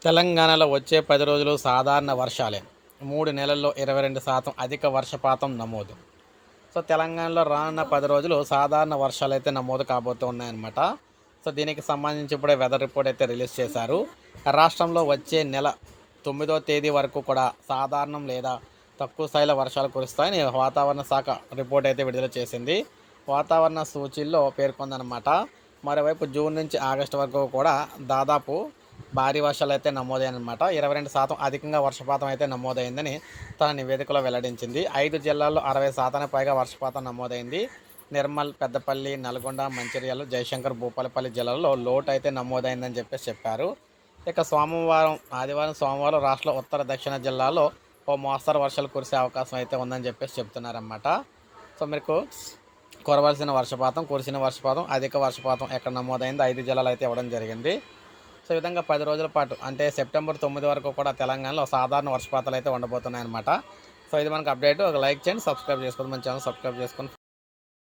తెలంగాణలో వచ్చే 10 రోజులు సాధారణ వర్షాలే. 3 నెలల్లో 22% అధిక వర్షపాతం నమోదు. సో, తెలంగాణలో రానున్న 10 రోజులు సాధారణ వర్షాలైతే నమోదు కాబోతూ ఉన్నాయన్నమాట. సో, దీనికి సంబంధించి ఇప్పుడే వెదర్ రిపోర్ట్ అయితే రిలీజ్ చేశారు. రాష్ట్రంలో వచ్చే నెల 9వ తేదీ వరకు కూడా సాధారణం లేదా తక్కువ స్థాయిలో వర్షాలు కురుస్తాయని వాతావరణ శాఖ రిపోర్ట్ అయితే విడుదల చేసింది. వాతావరణ సూచీల్లో పేర్కొందనమాట. మరోవైపు జూన్ నుంచి ఆగస్టు వరకు కూడా దాదాపు భారీ వర్షాలు అయితే నమోదయ్యాయన్నమాట. 22% అధికంగా వర్షపాతం అయితే నమోదైందని తన నివేదికలో వెల్లడించింది. 5 జిల్లాల్లో 60% పైగా వర్షపాతం నమోదైంది. నిర్మల్, పెద్దపల్లి, నల్గొండ, మంచిర్యాల, జయశంకర్, భూపాలపల్లి జిల్లాల్లో లోటు అయితే నమోదైందని చెప్పారు. ఇక ఆదివారం, సోమవారం రాష్ట్రంలో ఉత్తర, దక్షిణ జిల్లాల్లో ఓ మోస్తరు వర్షాలు కురిసే అవకాశం అయితే ఉందని చెప్తున్నారన్నమాట. సో, మీకు కురిసిన వర్షపాతం, అధిక వర్షపాతం ఎక్కడ నమోదైంది 5 జిల్లాలు అయితే ఇవ్వడం జరిగింది. సో, ఈ విధంగా 10 రోజుల పాటు అంటే సెప్టెంబర్ 9 వరకు కూడా తెలంగాణలో సాధారణ వర్షపాతాలు అయితే ఉండబోతున్నాయన్నమాట. సో, ఇది మనకు అప్డేట్. ఒక లైక్ చేయండి, సబ్స్క్రైబ్ చేసుకోండి, మన ఛానల్ సబ్స్క్రైబ్ చేసుకోండి.